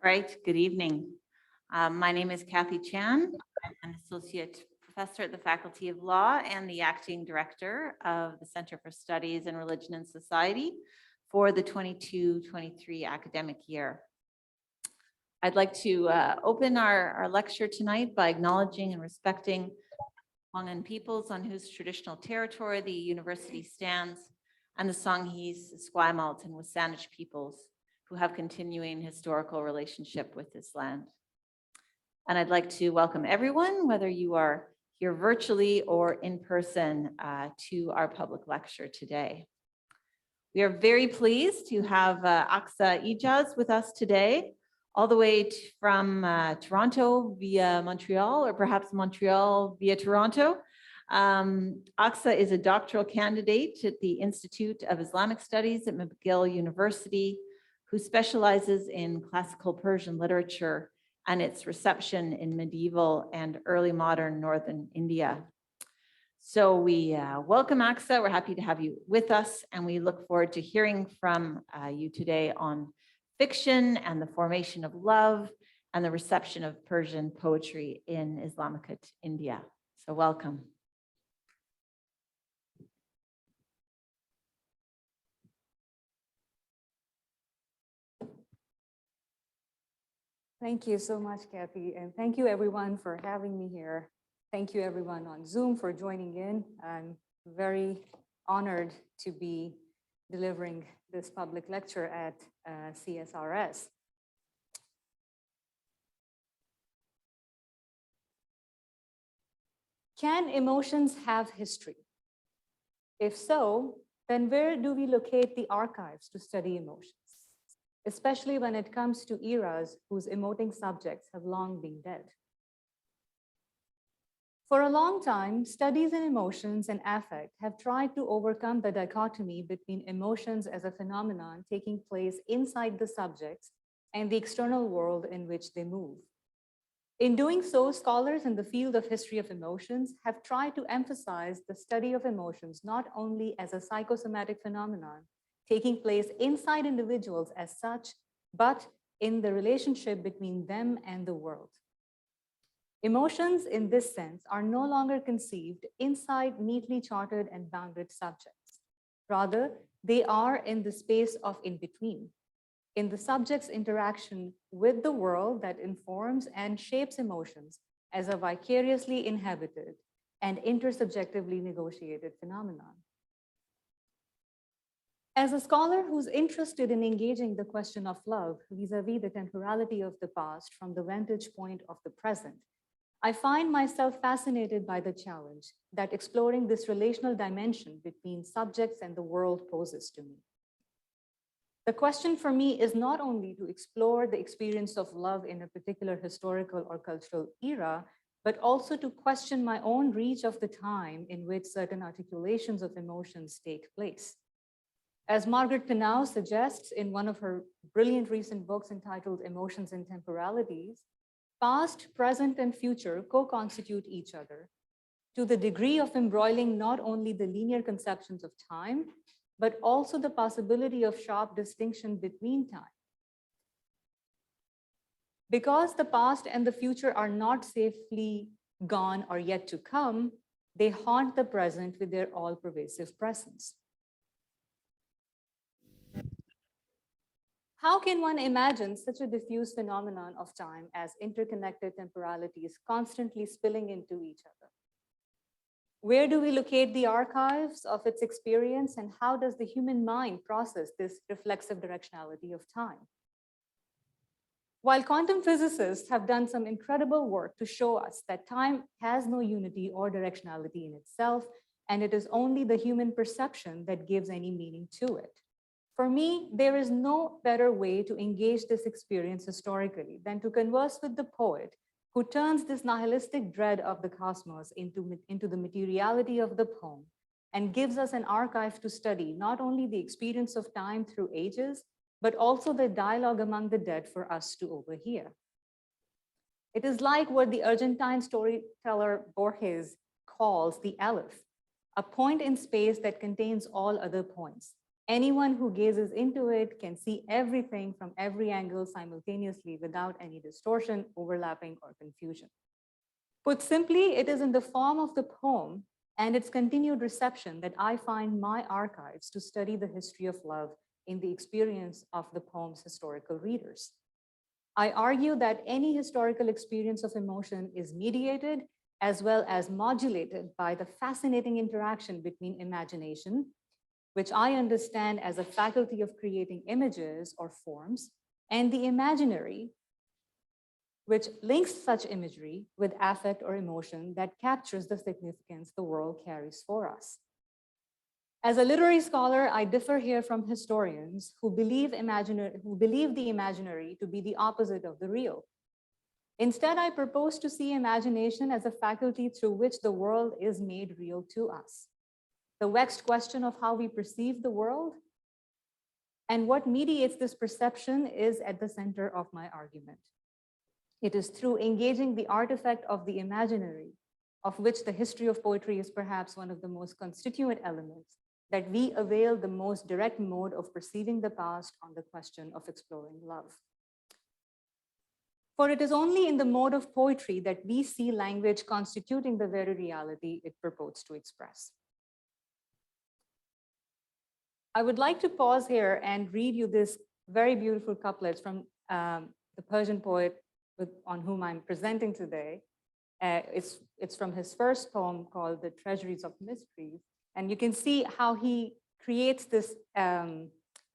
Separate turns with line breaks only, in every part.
All right, good evening. My name is Kathy Chan. I'm an associate professor at the Faculty of Law and the acting director of the Center for Studies in Religion and Society for the 22-23 academic year. I'd like to open our lecture tonight by acknowledging and respecting Hmong peoples on whose traditional territory the university stands, and the Songhees, Esquimalt, and Wasanich peoples who have continuing historical relationship with this land. And I'd like to welcome everyone, whether you are here virtually or in person, to our public lecture today. We are very pleased to have Aqsa Ijaz with us today, all the way from Toronto via Montreal, or perhaps Montreal via Toronto. Aqsa is a doctoral candidate at the Institute of Islamic Studies at McGill University, who specializes in classical Persian literature and its reception in medieval and early modern northern India. So we welcome Aqsa. We're happy to have you with us, and we look forward to hearing from you today on fiction and the formation of love and the reception of Persian poetry in Islamic India. So welcome.
Thank you so much, Kathy, and thank you everyone for having me here. Thank you everyone on Zoom for joining in. I'm very honored to be delivering this public lecture at CSRS. Can emotions have history? If so, then where do we locate the archives to study emotions, especially when it comes to eras whose emoting subjects have long been dead? For a long time, studies in emotions and affect have tried to overcome the dichotomy between emotions as a phenomenon taking place inside the subjects and the external world in which they move. In doing so, scholars in the field of history of emotions have tried to emphasize the study of emotions not only as a psychosomatic phenomenon taking place inside individuals as such, but in the relationship between them and the world. Emotions in this sense are no longer conceived inside neatly charted and bounded subjects. Rather, they are in the space of in-between, in the subject's interaction with the world that informs and shapes emotions as a vicariously inhabited and intersubjectively negotiated phenomenon. As a scholar who's interested in engaging the question of love vis-a-vis the temporality of the past from the vantage point of the present, I find myself fascinated by the challenge that exploring this relational dimension between subjects and the world poses to me. The question for me is not only to explore the experience of love in a particular historical or cultural era, but also to question my own reach of the time in which certain articulations of emotions take place. As Margaret Pinau suggests in one of her brilliant recent books entitled Emotions and Temporalities, past, present, and future co-constitute each other to the degree of embroiling not only the linear conceptions of time, but also the possibility of sharp distinction between time. Because the past and the future are not safely gone or yet to come, they haunt the present with their all-pervasive presence. How can one imagine such a diffuse phenomenon of time as interconnected temporalities constantly spilling into each other? Where do we locate the archives of its experience, and how does the human mind process this reflexive directionality of time? While quantum physicists have done some incredible work to show us that time has no unity or directionality in itself, and it is only the human perception that gives any meaning to it, for me, there is no better way to engage this experience historically than to converse with the poet who turns this nihilistic dread of the cosmos into the materiality of the poem and gives us an archive to study not only the experience of time through ages, but also the dialogue among the dead for us to overhear. It is like what the Argentine storyteller Borges calls the aleph, a point in space that contains all other points, Anyone who gazes into it can see everything from every angle simultaneously without any distortion, overlapping, or confusion. Put simply, it is in the form of the poem and its continued reception that I find my archives to study the history of love in the experience of the poem's historical readers. I argue that any historical experience of emotion is mediated as well as modulated by the fascinating interaction between imagination, which I understand as a faculty of creating images or forms, and the imaginary, which links such imagery with affect or emotion that captures the significance the world carries for us. As a literary scholar, I differ here from historians who believe the imaginary to be the opposite of the real. Instead, I propose to see imagination as a faculty through which the world is made real to us. The vexed question of how we perceive the world and what mediates this perception is at the center of my argument. It is through engaging the artifact of the imaginary, of which the history of poetry is perhaps one of the most constituent elements, that we avail the most direct mode of perceiving the past on the question of exploring love. For it is only in the mode of poetry that we see language constituting the very reality it purports to express. I would like to pause here and read you this very beautiful couplets from the Persian poet on whom I'm presenting today. It's from his first poem called The Treasuries of Mysteries. And you can see how he creates this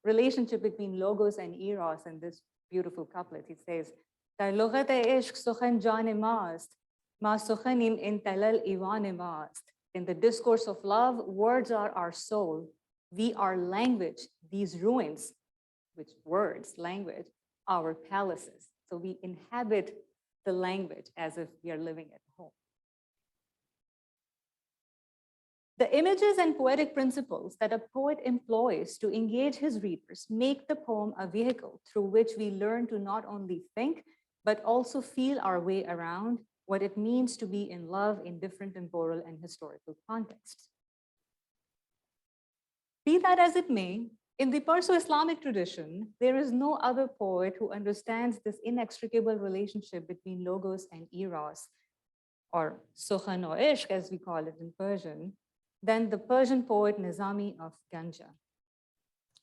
relationship between logos and eros in this beautiful couplet. He says, "Dar lughat ishq sukhan jan mast, ma sukhanim in talal iwan mast." In the discourse of love, words are our soul. We are language, these ruins, which words, language, our palaces. So we inhabit the language as if we are living at home. The images and poetic principles that a poet employs to engage his readers make the poem a vehicle through which we learn to not only think, but also feel our way around what it means to be in love in different temporal and historical contexts. Be that as it may, in the Perso-Islamic tradition, there is no other poet who understands this inextricable relationship between logos and eros, or sukhan or ishq, as we call it in Persian, than the Persian poet Nizami of Ganja.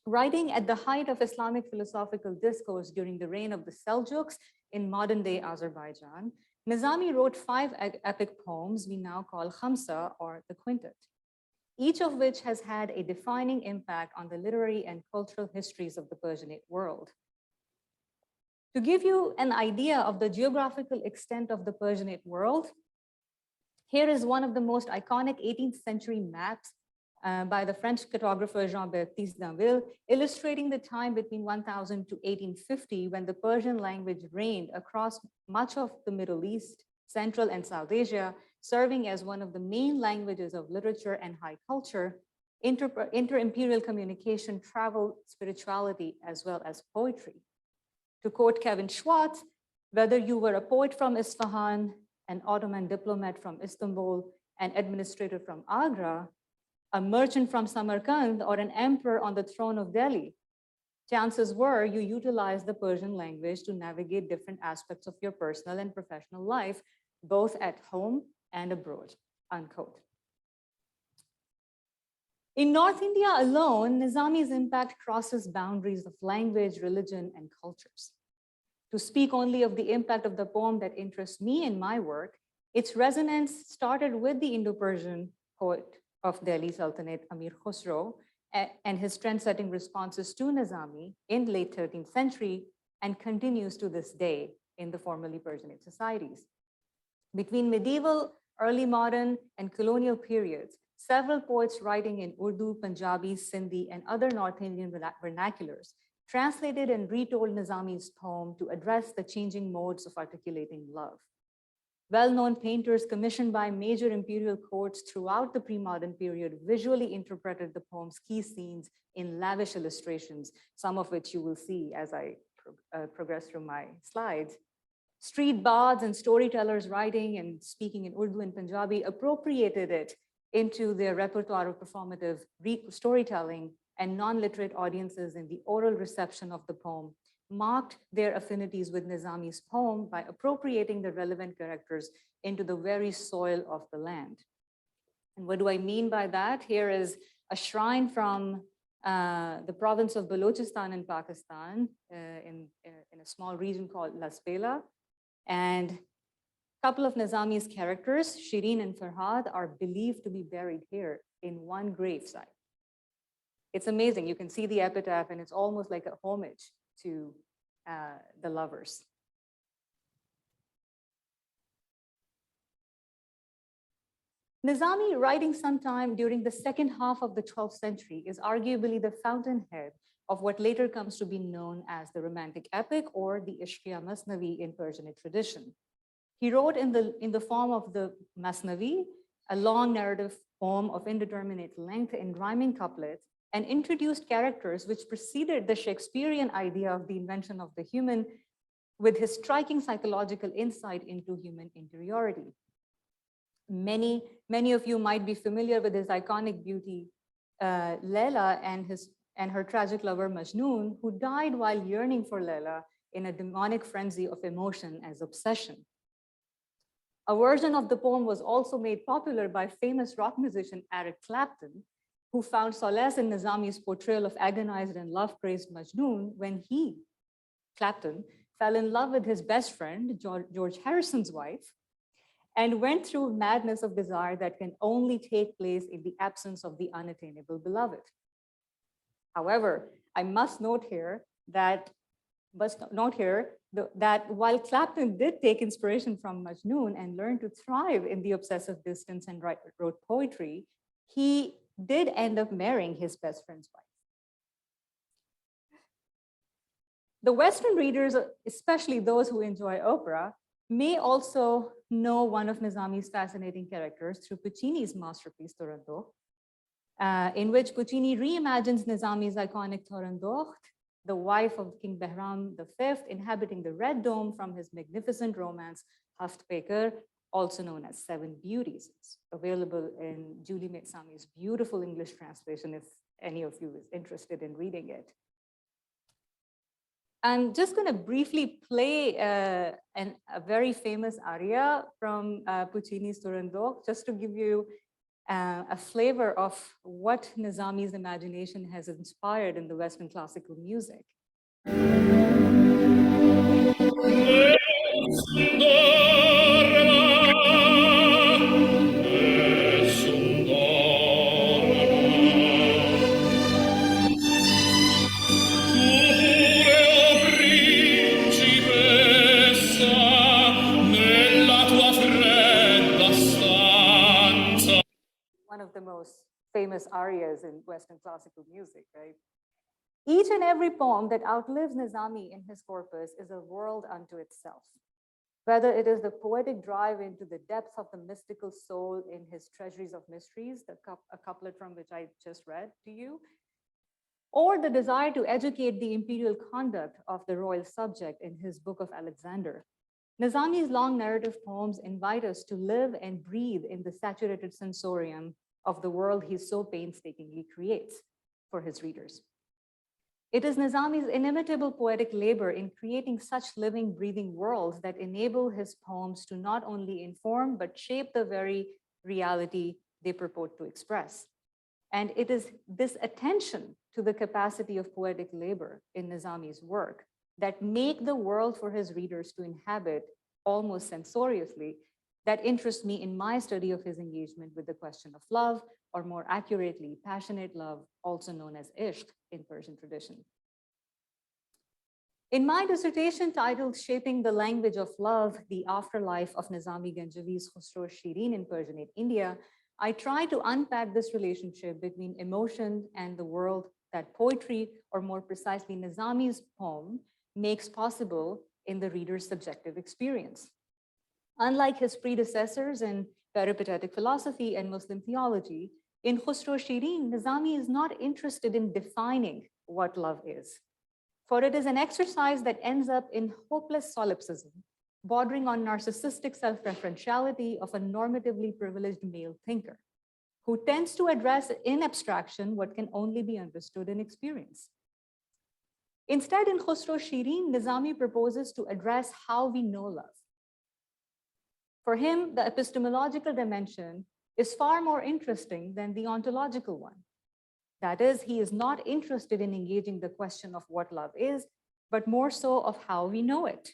Writing at the height of Islamic philosophical discourse during the reign of the Seljuks in modern-day Azerbaijan, Nizami wrote 5 epic poems we now call Khamsa, or the Quintet, each of which has had a defining impact on the literary and cultural histories of the Persianate world. To give you an idea of the geographical extent of the Persianate world, here is one of the most iconic 18th century maps by the French cartographer Jean-Baptiste Danville, illustrating the time between 1000 to 1850 when the Persian language reigned across much of the Middle East, Central and South Asia, serving as one of the main languages of literature and high culture, inter-imperial communication, travel, spirituality, as well as poetry. To quote Kevin Schwartz, whether you were a poet from Isfahan, an Ottoman diplomat from Istanbul, an administrator from Agra, a merchant from Samarkand, or an emperor on the throne of Delhi, chances were you utilized the Persian language to navigate different aspects of your personal and professional life, both at home and abroad, unquote. In North India alone, Nizami's impact crosses boundaries of language, religion, and cultures. To speak only of the impact of the poem that interests me in my work, its resonance started with the Indo-Persian poet of Delhi Sultanate, Amir Khusro, and his trend-setting responses to Nizami in late 13th century, and continues to this day in the formerly Persianate societies. Between medieval, early modern, and colonial periods, several poets writing in Urdu, Punjabi, Sindhi, and other North Indian vernaculars translated and retold Nizami's poem to address the changing modes of articulating love. Well-known painters commissioned by major imperial courts throughout the pre-modern period visually interpreted the poem's key scenes in lavish illustrations, some of which you will see as I progress through my slides. Street bards and storytellers writing and speaking in Urdu and Punjabi appropriated it into their repertoire of performative storytelling and non-literate audiences in the oral reception of the poem marked their affinities with Nizami's poem by appropriating the relevant characters into the very soil of the land. And what do I mean by that? Here is a shrine from the province of Balochistan in Pakistan, in a small region called Las Bela. And a couple of Nizami's characters, Shireen and Farhad, are believed to be buried here in one gravesite. It's amazing. You can see the epitaph, and it's almost like a homage to the lovers. Nizami, writing sometime during the second half of the 12th century, is arguably the fountainhead of what later comes to be known as the Romantic Epic or the Ishqiya Masnavi in Persianate tradition. He wrote in the form of the Masnavi, a long narrative poem of indeterminate length in rhyming couplets, and introduced characters which preceded the Shakespearean idea of the invention of the human with his striking psychological insight into human interiority. Many of you might be familiar with his iconic beauty, Layla, and her tragic lover, Majnun, who died while yearning for Layla in a demonic frenzy of emotion as obsession. A version of the poem was also made popular by famous rock musician Eric Clapton, who found solace in Nizami's portrayal of agonized and love-crazed Majnun when he, Clapton, fell in love with his best friend, George Harrison's wife, and went through madness of desire that can only take place in the absence of the unattainable beloved. However, I must note here that while Clapton did take inspiration from Majnun and learn to thrive in the obsessive distance and wrote poetry, he did end up marrying his best friend's wife. The Western readers, especially those who enjoy opera, may also know one of Nizami's fascinating characters through Puccini's masterpiece, Turandot, in which Puccini reimagines Nizami's iconic Turandot, the wife of King Behram V, inhabiting the Red Dome from his magnificent romance, Haft Peker, also known as Seven Beauties. It's available in Julie Metsami's beautiful English translation if any of you is interested in reading it. I'm just going to briefly play a very famous aria from Puccini's Turandot, just to give you a flavor of what Nizami's imagination has inspired in the Western classical music. One of the most famous arias in Western classical music, right? Each and every poem that outlives Nizami in his corpus is a world unto itself. Whether it is the poetic drive into the depths of the mystical soul in his Treasuries of Mysteries, a couplet from which I just read to you, or the desire to educate the imperial conduct of the royal subject in his Book of Alexander. Nizami's long narrative poems invite us to live and breathe in the saturated sensorium of the world he so painstakingly creates for his readers. It is Nizami's inimitable poetic labor in creating such living, breathing worlds that enable his poems to not only inform, but shape the very reality they purport to express. And it is this attention to the capacity of poetic labor in Nizami's work that make the world for his readers to inhabit almost sensoriously that interests me in my study of his engagement with the question of love, or more accurately, passionate love, also known as ishq in Persian tradition. In my dissertation titled Shaping the Language of Love, the Afterlife of Nizami Ganjavi's Khusro Shireen in Persianate India, I try to unpack this relationship between emotion and the world that poetry, or more precisely Nizami's poem, makes possible in the reader's subjective experience. Unlike his predecessors in peripatetic philosophy and Muslim theology, in Khusro Shireen, Nizami is not interested in defining what love is, for it is an exercise that ends up in hopeless solipsism, bordering on narcissistic self-referentiality of a normatively privileged male thinker. who tends to address in abstraction what can only be understood in experience. Instead, in Khusro Shirin, Nizami proposes to address how we know love. For him, the epistemological dimension is far more interesting than the ontological one. That is, he is not interested in engaging the question of what love is, but more so of how we know it.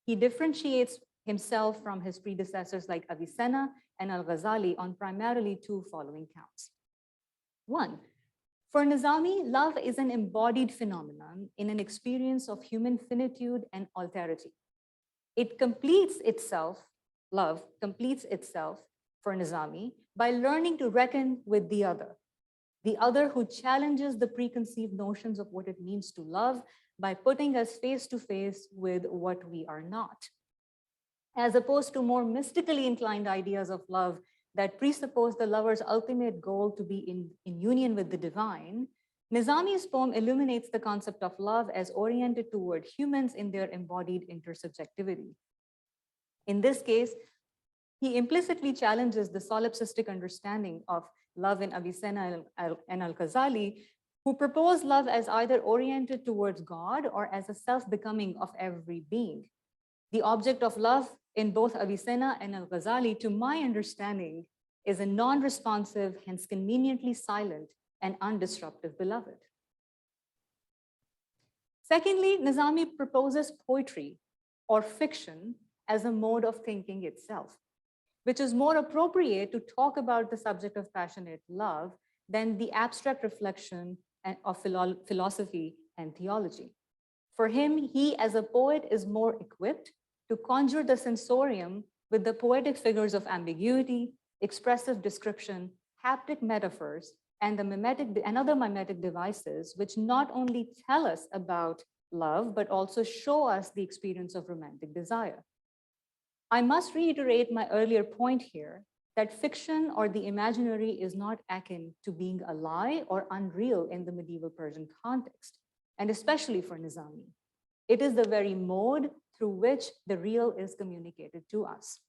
He differentiates himself from his predecessors like Avicenna and Al-Ghazali on primarily two following counts. One, for Nizami, love is an embodied phenomenon in an experience of human finitude and alterity. It completes itself, love completes itself for Nizami by learning to reckon with the other who challenges the preconceived notions of what it means to love by putting us face to face with what we are not. As opposed to more mystically inclined ideas of love that presuppose the lover's ultimate goal to be in union with the divine, Nizami's poem illuminates the concept of love as oriented toward humans in their embodied intersubjectivity. In this case, he implicitly challenges the solipsistic understanding of love in Avicenna and Al-Ghazali, who propose love as either oriented towards God or as a self-becoming of every being. The object of love in both Avicenna and Al-Ghazali, to my understanding, is a non-responsive, hence conveniently silent and undisruptive beloved. Secondly, Nizami proposes poetry or fiction as a mode of thinking itself, which is more appropriate to talk about the subject of passionate love than the abstract reflection of philosophy and theology. For him, he as a poet is more equipped to conjure the sensorium with the poetic figures of ambiguity, expressive description, haptic metaphors, and other mimetic devices, which not only tell us about love, but also show us the experience of romantic desire. I must reiterate my earlier point here that fiction or the imaginary is not akin to being a lie or unreal in the medieval Persian context, and especially for Nizami. It is the very mode through which the real is communicated to us.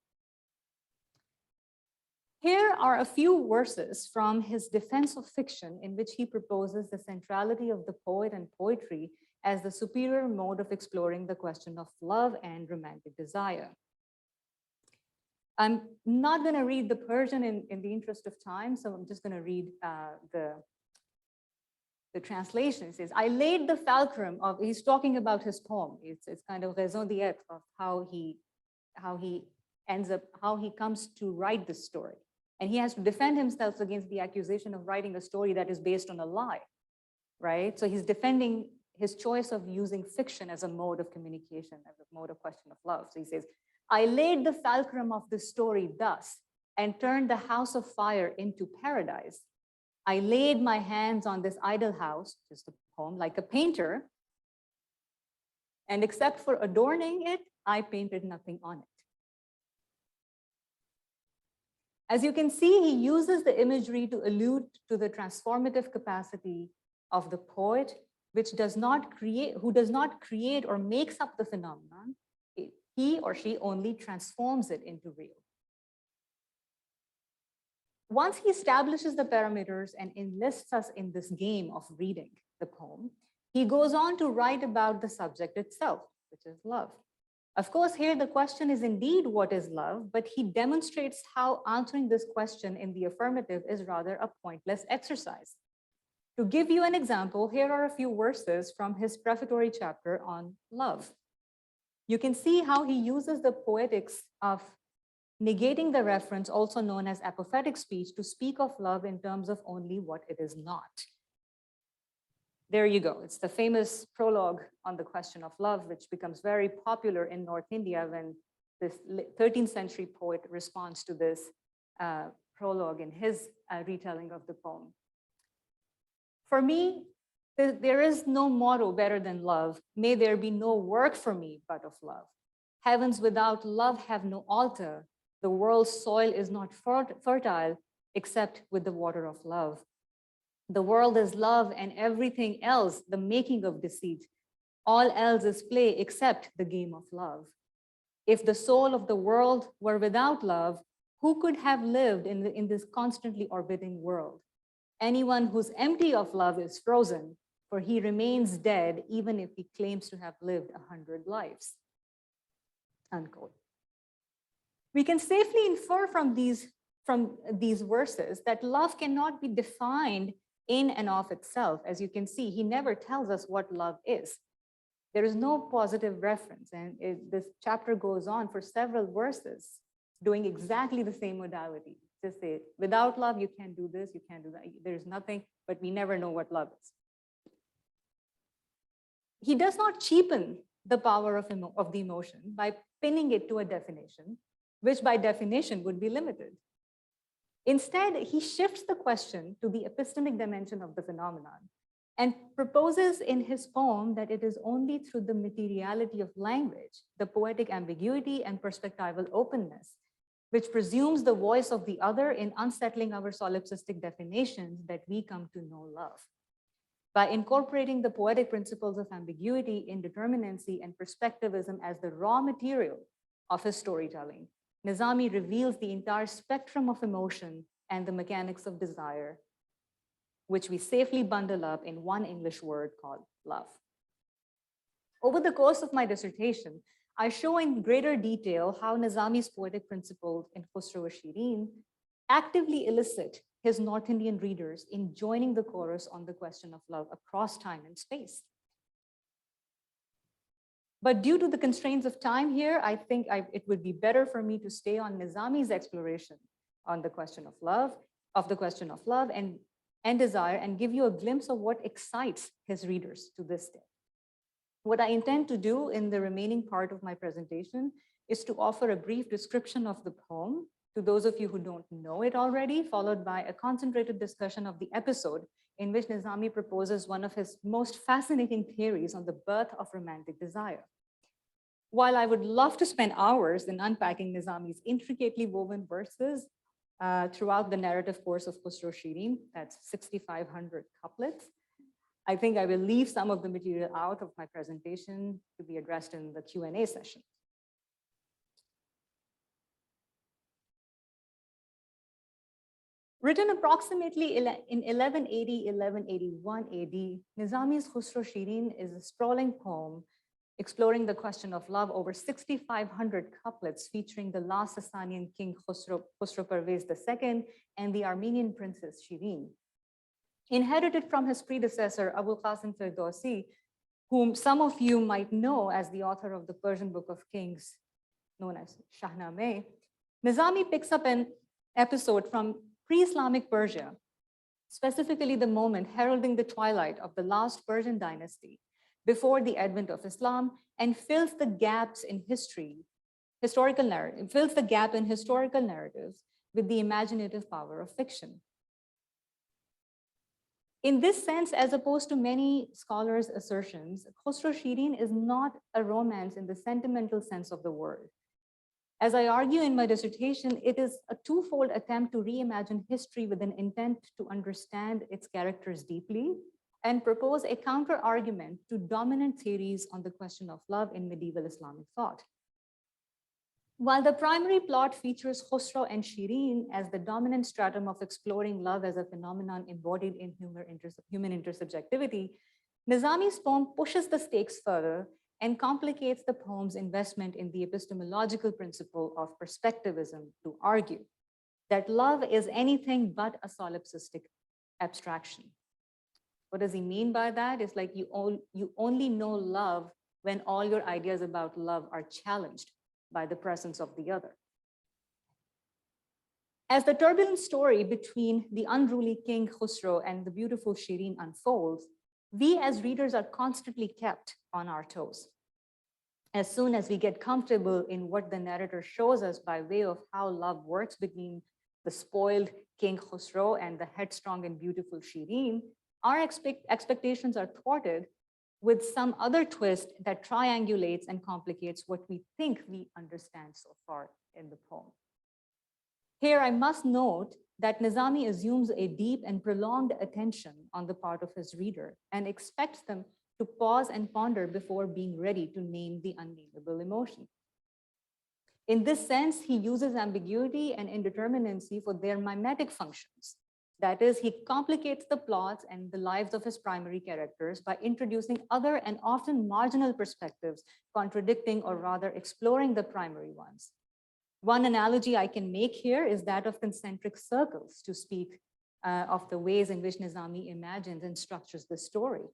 Here are a few verses from his defense of fiction in which he proposes the centrality of the poet and poetry as the superior mode of exploring the question of love and romantic desire. I'm not going to read the Persian in the interest of time, so I'm just going to read the translation. It says, I laid the fulcrum of, he's talking about his poem. It's kind of raison d'etre of how he comes to write this story. And he has to defend himself against the accusation of writing a story that is based on a lie, right? So he's defending his choice of using fiction as a mode of communication, as a mode of question of love. So he says, I laid the fulcrum of the story thus and turned the house of fire into paradise. I laid my hands on this idle house, just a poem, like a painter, and except for adorning it, I painted nothing on it. As you can see, he uses the imagery to allude to the transformative capacity of the poet, which who does not create or makes up the phenomenon. He or she only transforms it into real. Once he establishes the parameters and enlists us in this game of reading the poem, he goes on to write about the subject itself, which is love. Of course, here the question is indeed what is love, but he demonstrates how answering this question in the affirmative is rather a pointless exercise. To give you an example, here are a few verses from his prefatory chapter on love. You can see how he uses the poetics of negating the reference, also known as apophatic speech, to speak of love in terms of only what it is not. There you go. It's the famous prologue on the question of love, which becomes very popular in North India when this 13th century poet responds to this prologue in his retelling of the poem. For me, there is no motto better than love. May there be no work for me but of love. Heavens without love have no altar. The world's soil is not fertile except with the water of love. The world is love and everything else, the making of deceit. All else is play except the game of love. If the soul of the world were without love, Who could have lived in this constantly orbiting world? Anyone who's empty of love is frozen, for he remains dead even if he claims to have lived 100 lives. Unquote. We can safely infer from these verses that love cannot be defined in and of itself. As you can see, he never tells us what love is. There is no positive reference, and this chapter goes on for several verses doing exactly the same modality. Just say, without love, you can't do this, you can't do that. There's nothing, but we never know what love is. He does not cheapen the power of the emotion by pinning it to a definition, which by definition would be limited. Instead, he shifts the question to the epistemic dimension of the phenomenon and proposes in his poem that it is only through the materiality of language, the poetic ambiguity and perspectival openness, which presumes the voice of the other in unsettling our solipsistic definitions, that we come to know love. By incorporating the poetic principles of ambiguity, indeterminacy, and perspectivism as the raw material of his storytelling, Nizami reveals the entire spectrum of emotion and the mechanics of desire, which we safely bundle up in one English word called love. Over the course of my dissertation, I show in greater detail how Nizami's poetic principles in Khusro Shirin actively elicit his North Indian readers in joining the chorus on the question of love across time and space. But due to the constraints of time here, I think it would be better for me to stay on Nizami's exploration on the question of love, and desire, and give you a glimpse of what excites his readers to this day. What I intend to do in the remaining part of my presentation is to offer a brief description of the poem to those of you who don't know it already, followed by a concentrated discussion of the episode in which Nizami proposes one of his most fascinating theories on the birth of romantic desire. While I would love to spend hours in unpacking Nizami's intricately woven verses throughout the narrative course of Khusro Shirin, that's 6,500 couplets, I think I will leave some of the material out of my presentation to be addressed in the Q&A session. Written approximately in 1180-1181 AD, Nizami's Khusro Shirin is a sprawling poem exploring the question of love over 6,500 couplets featuring the last Sasanian king Khusro Parvez II and the Armenian princess Shirin. Inherited from his predecessor, Abul Qasim Firdausi, whom some of you might know as the author of the Persian Book of Kings, known as Shahnameh, Nizami picks up an episode from pre-Islamic Persia, specifically the moment heralding the twilight of the last Persian dynasty before the advent of Islam, and fills the gaps in historical narratives with the imaginative power of fiction. In this sense, as opposed to many scholars' assertions, Khusro Shirin is not a romance in the sentimental sense of the word. As I argue in my dissertation, it is a twofold attempt to reimagine history with an intent to understand its characters deeply and propose a counter-argument to dominant theories on the question of love in medieval Islamic thought. While the primary plot features Khusro and Shirin as the dominant stratum of exploring love as a phenomenon embodied in human intersubjectivity, Nizami's poem pushes the stakes further and complicates the poem's investment in the epistemological principle of perspectivism to argue that love is anything but a solipsistic abstraction. What does he mean by that? It's like you only know love when all your ideas about love are challenged by the presence of the other. As the turbulent story between the unruly King Khusro and the beautiful Shirin unfolds, we as readers are constantly kept on our toes. As soon as we get comfortable in what the narrator shows us by way of how love works between the spoiled King Khusro and the headstrong and beautiful Shirin, our expectations are thwarted with some other twist that triangulates and complicates what we think we understand so far in the poem. Here, I must note that Nizami assumes a deep and prolonged attention on the part of his reader and expects them to pause and ponder before being ready to name the unnameable emotion. In this sense, he uses ambiguity and indeterminacy for their mimetic functions. That is, he complicates the plots and the lives of his primary characters by introducing other and often marginal perspectives, contradicting or rather exploring the primary ones. One analogy I can make here is that of concentric circles to speak of the ways in which Nizami imagines and structures the story.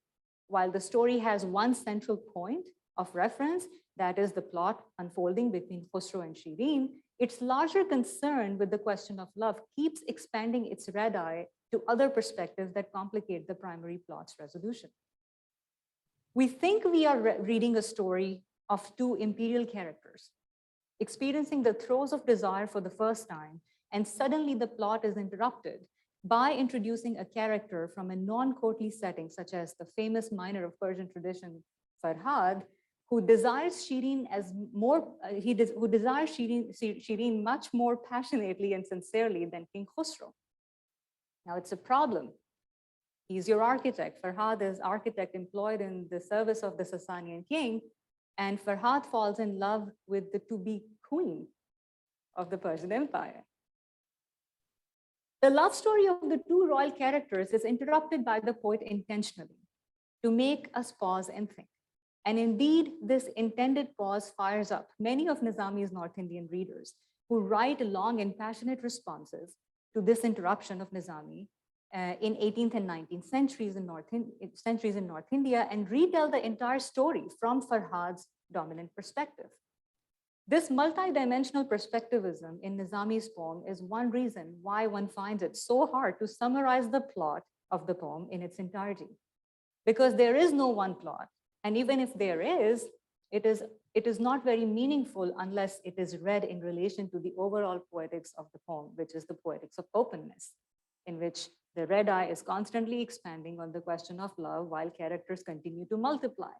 While the story has one central point of reference, that is the plot unfolding between Khosrow and Shireen, its larger concern with the question of love keeps expanding its red eye to other perspectives that complicate the primary plot's resolution. We think we are reading a story of two imperial characters, experiencing the throes of desire for the first time, and suddenly the plot is interrupted by introducing a character from a non-courtly setting, such as the famous miner of Persian tradition, Farhad, who desires Shireen Shireen much more passionately and sincerely than King Khosrow. Now it's a problem. He's your architect. Farhad is architect employed in the service of the Sasanian king, and Farhad falls in love with the to-be queen of the Persian Empire. The love story of the two royal characters is interrupted by the poet intentionally to make us pause and think. And indeed, this intended pause fires up many of Nizami's North Indian readers who write long and passionate responses to this interruption of Nizami in 18th and 19th centuries in North India and retell the entire story from Farhad's dominant perspective. This multidimensional perspectivism in Nizami's poem is one reason why one finds it so hard to summarize the plot of the poem in its entirety. Because there is no one plot. And even if there is, it is not very meaningful unless it is read in relation to the overall poetics of the poem, which is the poetics of openness, in which the red eye is constantly expanding on the question of love while characters continue to multiply.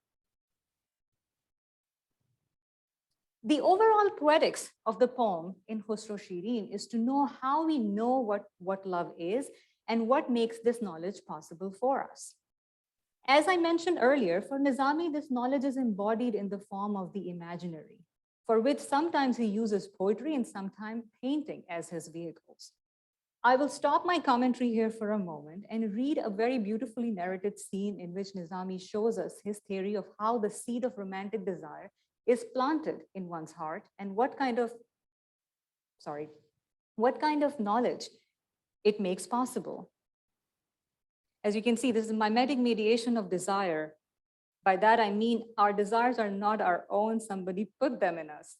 The overall poetics of the poem in Khosrow Shireen is to know how we know what love is and what makes this knowledge possible for us. As I mentioned earlier, for Nizami, this knowledge is embodied in the form of the imaginary, for which sometimes he uses poetry and sometimes painting as his vehicles. I will stop my commentary here for a moment and read a very beautifully narrated scene in which Nizami shows us his theory of how the seed of romantic desire is planted in one's heart and what kind of knowledge it makes possible. As you can see, this is mimetic mediation of desire. By that, I mean our desires are not our own, somebody put them in us.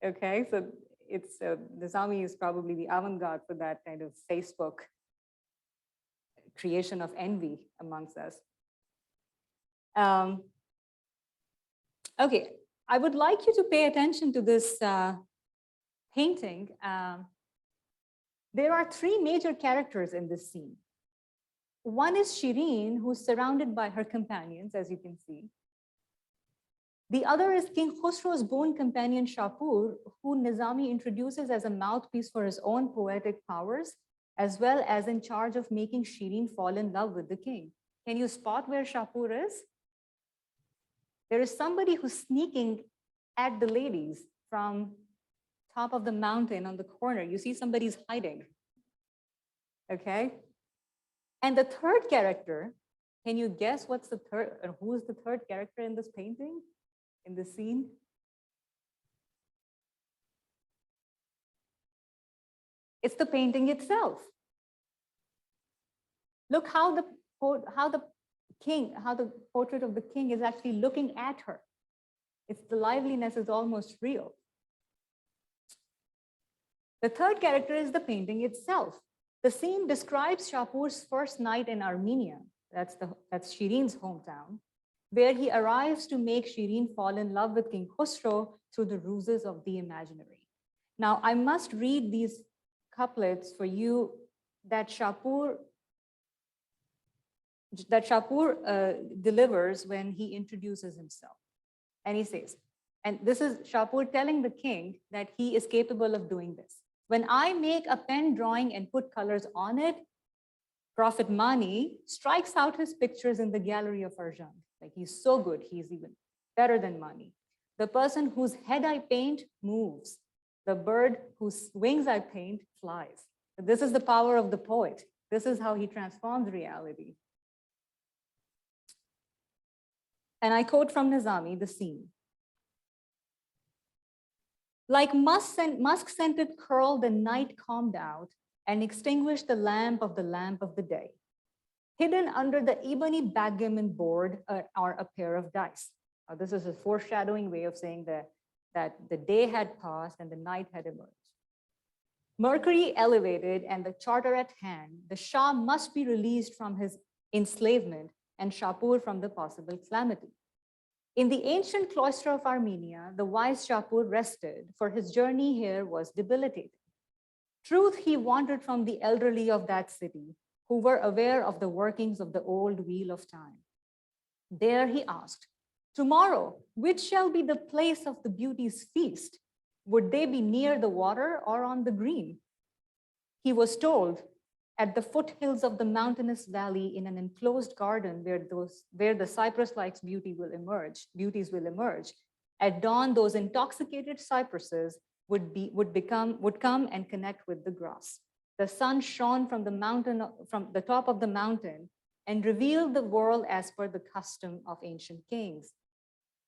Okay, so it's Nizami is probably the avant-garde for that kind of Facebook creation of envy amongst us. Okay, I would like you to pay attention to this painting. There are three major characters in this scene. One is Shireen, who's surrounded by her companions, as you can see. The other is King Khosrow's boon companion Shapur, who Nizami introduces as a mouthpiece for his own poetic powers, as well as in charge of making Shireen fall in love with the king. Can you spot where Shapur is? There is somebody who's sneaking at the ladies from top of the mountain on the corner. You see somebody's hiding, okay? And the third character, can you guess what's the third, or who is the third character in this painting, in this scene? It's the painting itself. Look how the portrait of the king is actually looking at her. The liveliness is almost real. The third character is the painting itself. The scene describes Shapur's first night in Armenia, that's Shireen's hometown, where he arrives to make Shireen fall in love with King Khosrow through the ruses of the imaginary. Now, I must read these couplets for you that Shapur delivers when he introduces himself. And he says, and this is Shapur telling the king that he is capable of doing this. When I make a pen drawing and put colors on it, Prophet Mani strikes out his pictures in the gallery of Arjun. Like, he's so good, he's even better than Mani. The person whose head I paint moves. The bird whose wings I paint flies. This is the power of the poet. This is how he transforms reality. And I quote from Nizami, the scene. Like musk-scented curl, the night calmed out and extinguished the lamp of the day. Hidden under the ebony backgammon board are a pair of dice. This is a foreshadowing way of saying that the day had passed and the night had emerged. Mercury elevated and the charter at hand, the Shah must be released from his enslavement and Shapur from the possible calamity. In the ancient cloister of Armenia, the wise Shapur rested, for his journey here was debilitating. Truth, he wandered from the elderly of that city, who were aware of the workings of the old wheel of time. There he asked, tomorrow, which shall be the place of the beauty's feast? Would they be near the water or on the green? He was told, at the foothills of the mountainous valley in an enclosed garden where the cypress-like beauties will emerge. At dawn, those intoxicated cypresses would come and connect with the grass. The sun shone from the top of the mountain and revealed the world as per the custom of ancient kings.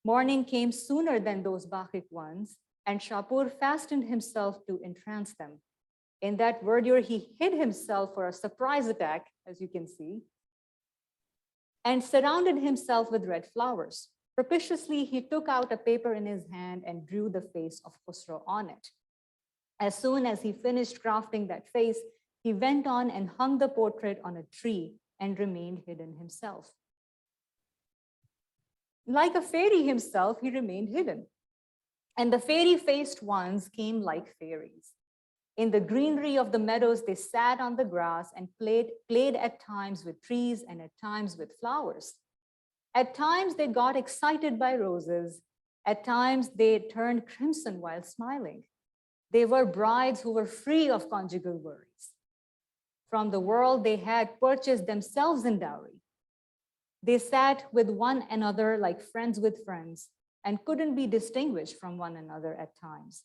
Morning came sooner than those Bacchic ones, and Shapur fastened himself to entrance them. In that verdure, he hid himself for a surprise attack, as you can see, and surrounded himself with red flowers. Propitiously, he took out a paper in his hand and drew the face of Khusro on it. As soon as he finished crafting that face, he went on and hung the portrait on a tree and remained hidden himself. Like a fairy himself, he remained hidden. And the fairy-faced ones came like fairies. In the greenery of the meadows, they sat on the grass and played at times with trees and at times with flowers. At times, they got excited by roses. At times, they turned crimson while smiling. They were brides who were free of conjugal worries. From the world, they had purchased themselves in dowry. They sat with one another like friends with friends and couldn't be distinguished from one another at times.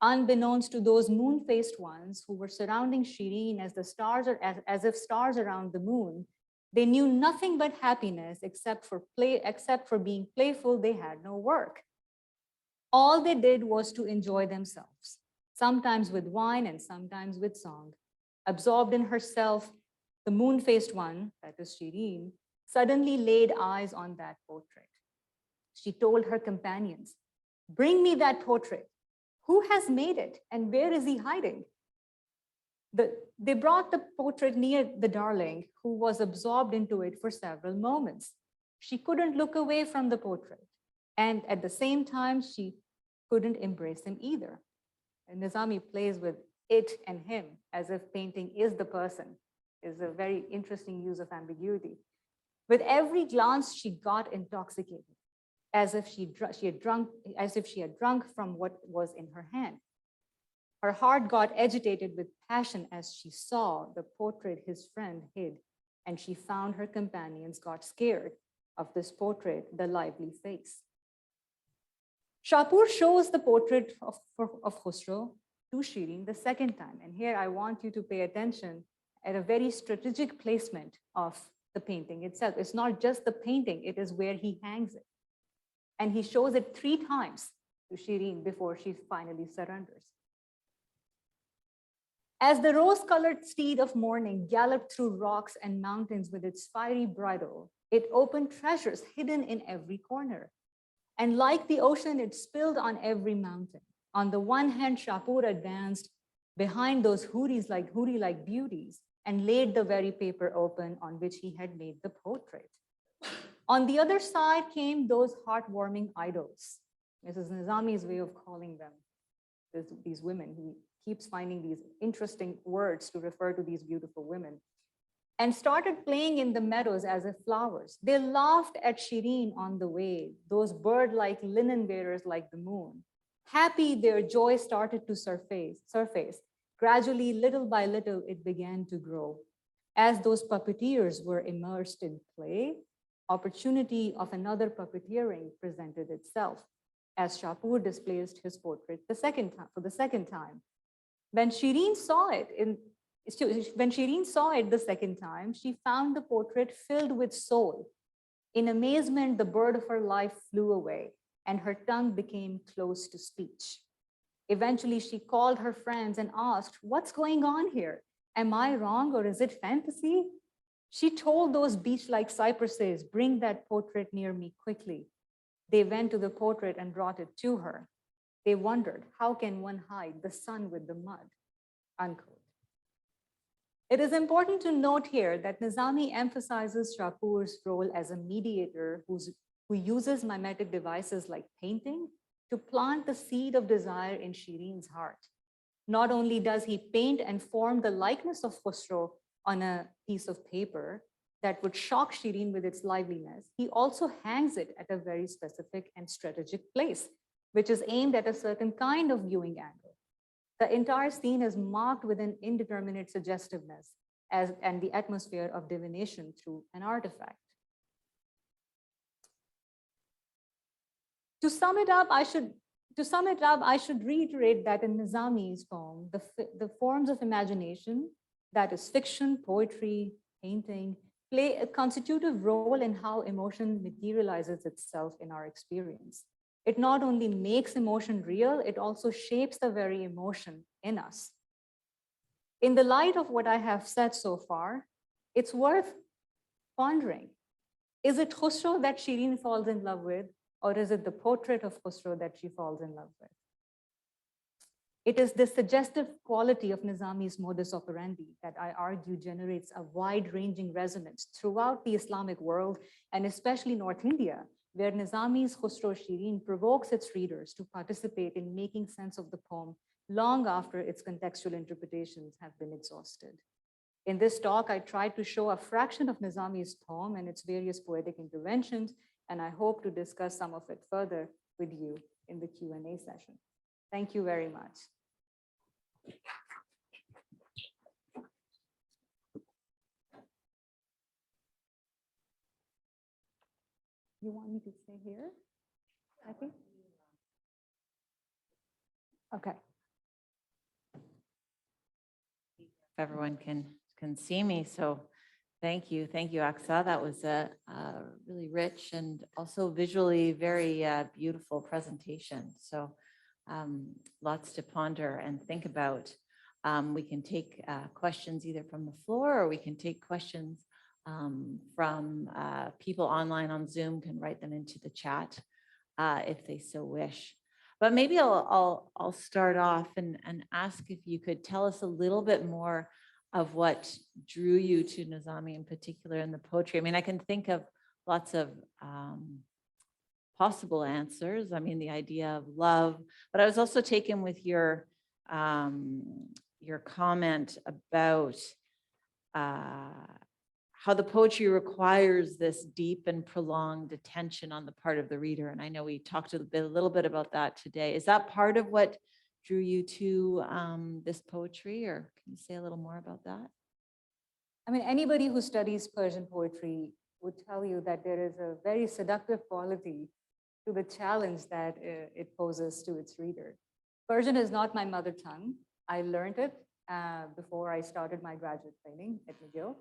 Unbeknownst to those moon-faced ones who were surrounding Shireen as if stars around the moon, they knew nothing but happiness except for being playful. They had no work. All they did was to enjoy themselves, sometimes with wine and sometimes with song. Absorbed in herself, the moon-faced one, that is Shireen, suddenly laid eyes on that portrait. She told her companions, "Bring me that portrait. Who has made it and where is he hiding?" They brought the portrait near the darling, who was absorbed into it for several moments. She couldn't look away from the portrait. And at the same time, she couldn't embrace him either. And Nizami plays with it and him as if painting is the person. Is a very interesting use of ambiguity. With every glance, she got intoxicated, as if she had drunk from what was in her hand. Her heart got agitated with passion as she saw the portrait his friend hid, and she found her companions got scared of this portrait, the lively face. Shapur shows the portrait of Khusro to Shireen the second time. And here I want you to pay attention at a very strategic placement of the painting itself. It's not just the painting, it is where he hangs it. And he shows it 3 times to Shireen before she finally surrenders. As the rose-colored steed of morning galloped through rocks and mountains with its fiery bridle, it opened treasures hidden in every corner. And like the ocean, it spilled on every mountain. On the one hand, Shapur advanced behind those houri-like beauties and laid the very paper open on which he had made the portrait. On the other side came those heartwarming idols. This is Nizami's way of calling them, these women. He keeps finding these interesting words to refer to these beautiful women, and started playing in the meadows as if flowers. They laughed at Shireen on the way, those bird-like linen bearers like the moon. Happy, their joy started to surface. Gradually, little by little, it began to grow. As those puppeteers were immersed in play, opportunity of another puppeteering presented itself. as Shapur displaced his portrait for the second time. When Shireen saw it the second time, she found the portrait filled with soul. In amazement, the bird of her life flew away, and her tongue became close to speech. Eventually, she called her friends and asked, "What's going on here? Am I wrong, or is it fantasy?" She told those beach-like cypresses, "Bring that portrait near me quickly." They went to the portrait and brought it to her. They wondered, how can one hide the sun with the mud? Unquote. It is important to note here that Nizami emphasizes Shapur's role as a mediator who uses mimetic devices like painting to plant the seed of desire in Shireen's heart. Not only does he paint and form the likeness of Khusro on a piece of paper that would shock Shireen with its liveliness, he also hangs it at a very specific and strategic place, which is aimed at a certain kind of viewing angle. The entire scene is marked with an indeterminate suggestiveness and the atmosphere of divination through an artifact. To sum it up, I should reiterate that in Nizami's poem, the forms of imagination, that is fiction, poetry, painting, play a constitutive role in how emotion materializes itself in our experience. It not only makes emotion real, it also shapes the very emotion in us. In the light of what I have said so far, it's worth pondering. Is it Khusro that Shireen falls in love with, or is it the portrait of Khusro that she falls in love with? It is the suggestive quality of Nizami's modus operandi that I argue generates a wide-ranging resonance throughout the Islamic world, and especially North India, where Nizami's Khusro Shireen provokes its readers to participate in making sense of the poem long after its contextual interpretations have been exhausted. In this talk, I tried to show a fraction of Nizami's poem and its various poetic interventions, and I hope to discuss some of it further with you in the Q&A session. Thank you very much. You want me to stay here, I think? Okay.
Everyone can see me. So thank you, Aqsa. That was a really rich and also visually very beautiful presentation. So lots to ponder and think about. We can take questions either from the floor, or we can take questions from people online on Zoom. Can write them into the chat if they so wish. But maybe I'll start off and ask if you could tell us a little bit more of what drew you to Nizami in particular in the poetry. I mean, I can think of lots of possible answers. I mean, the idea of love, but I was also taken with your comment about how the poetry requires this deep and prolonged attention on the part of the reader. And I know we talked a little bit about that today. Is that part of what drew you to this poetry, or can you say a little more about that?
I mean, anybody who studies Persian poetry would tell you that there is a very seductive quality to the challenge that it poses to its reader. Persian is not my mother tongue. I learned it before I started my graduate training at McGill.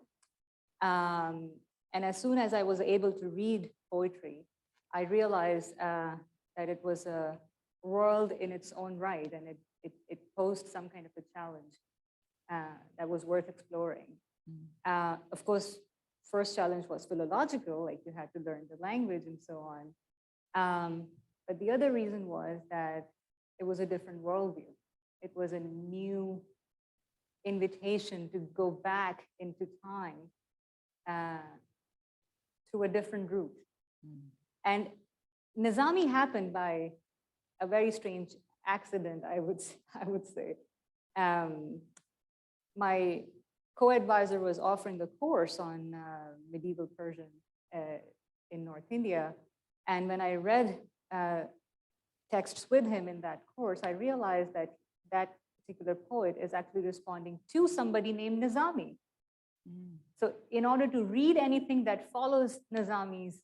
And as soon as I was able to read poetry, I realized that it was a world in its own right, and it posed some kind of a challenge that was worth exploring. Of course, first challenge was philological, like you had to learn the language and so on. But the other reason was that it was a different worldview. It was a new invitation to go back into time through a different route. And Nizami happened by a very strange accident, I would say. My co-advisor was offering a course on medieval Persian in North India. And when I read texts with him in that course, I realized that that particular poet is actually responding to somebody named Nizami. So in order to read anything that follows Nizami's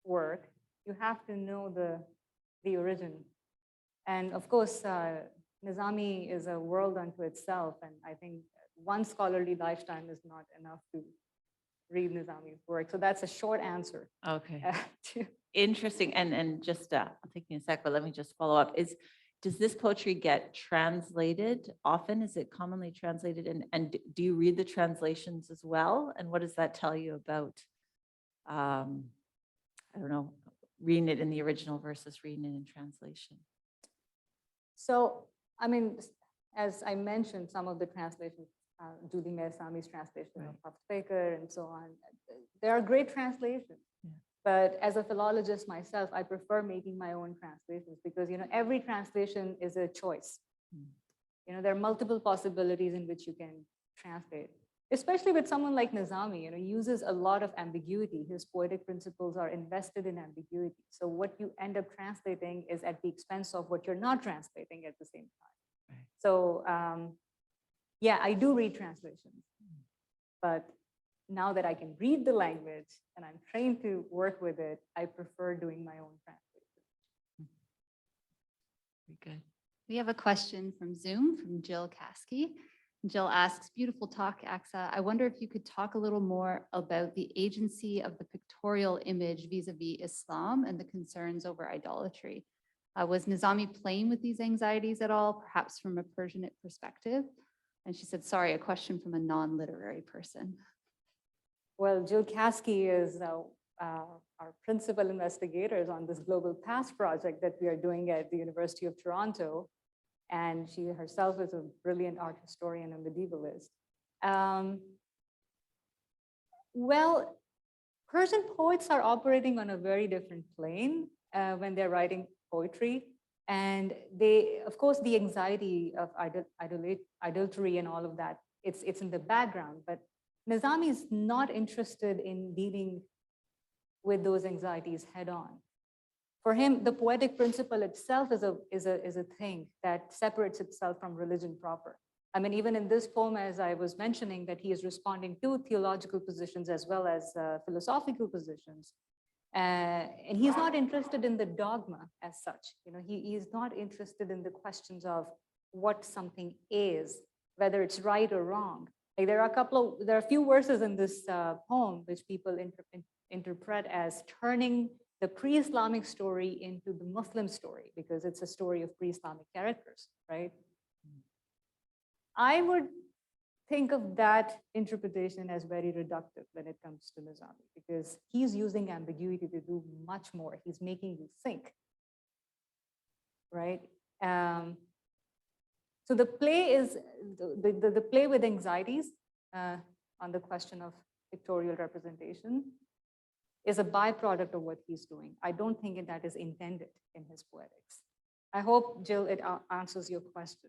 work, you have to know the origin And of course, Nizami is a world unto itself. And I think one scholarly lifetime is not enough to read Nizami's work. So that's a short answer.
Okay.
To-
Interesting. And just, I'm taking a sec, but let me just follow up. Does this poetry get translated often? Is it commonly translated? And do you read the translations as well? And what does that tell you about, I don't know, reading it in the original versus reading it in translation?
So, I mean, as I mentioned, some of the translations, Julie Mersami's translation of Puff Baker and so on, there are great translations.
Yeah.
But as a philologist myself, I prefer making my own translations because, every translation is a choice. There are multiple possibilities in which you can translate, especially with someone like Nizami, he uses a lot of ambiguity. His poetic principles are invested in ambiguity. So what you end up translating is at the expense of what you're not translating at the same time.
Right.
So yeah, I do read translations, but now that I can read the language and I'm trained to work with it, I prefer doing my own translation.
Very good.
We have a question from Zoom from Jill Caskey. Jill asks, beautiful talk, Aqsa. I wonder if you could talk a little more about the agency of the pictorial image vis-a-vis Islam and the concerns over idolatry. Was Nizami playing with these anxieties at all, perhaps from a Persianate perspective? And she said, sorry, a question from a non-literary person.
Well, Jill Caskey is our principal investigators on this Global Past project that we are doing at the University of Toronto. And she herself is a brilliant art historian and medievalist. Well, Persian poets are operating on a very different plane when they're writing poetry. And they, of course, the anxiety of idolatry and all of that, it's in the background. But Nizami is not interested in dealing with those anxieties head on. For him, the poetic principle itself is a thing that separates itself from religion proper. I mean, even in this poem, as I was mentioning, that he is responding to theological positions as well as philosophical positions. And he's not interested in the dogma as such. He is not interested in the questions of what something is, whether it's right or wrong. Like there are a few verses in this poem which people interpret as turning the pre-Islamic story into the Muslim story because it's a story of pre-Islamic characters, right? I would think of that interpretation as very reductive when it comes to Nizami because he's using ambiguity to do much more. He's making you think, right? So the play is the play with anxieties on the question of pictorial representation is a byproduct of what he's doing. I don't think that is intended in his poetics. I hope, Jill, it answers your question.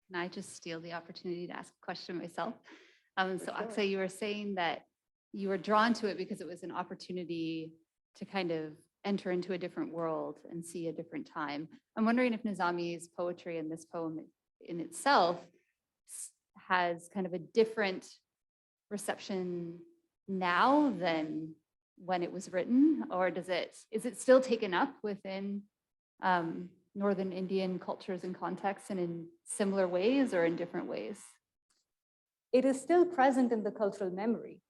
Can I just steal the opportunity to ask a question myself? So
sure.
Aqsa, you were saying that you were drawn to it because it was an opportunity to kind of enter into a different world and see a different time. I'm wondering if Nizami's poetry in this poem in itself has kind of a different reception now than when it was written, or is it still taken up within Northern Indian cultures and contexts and in similar ways or in different ways?
It is still present in the cultural memory.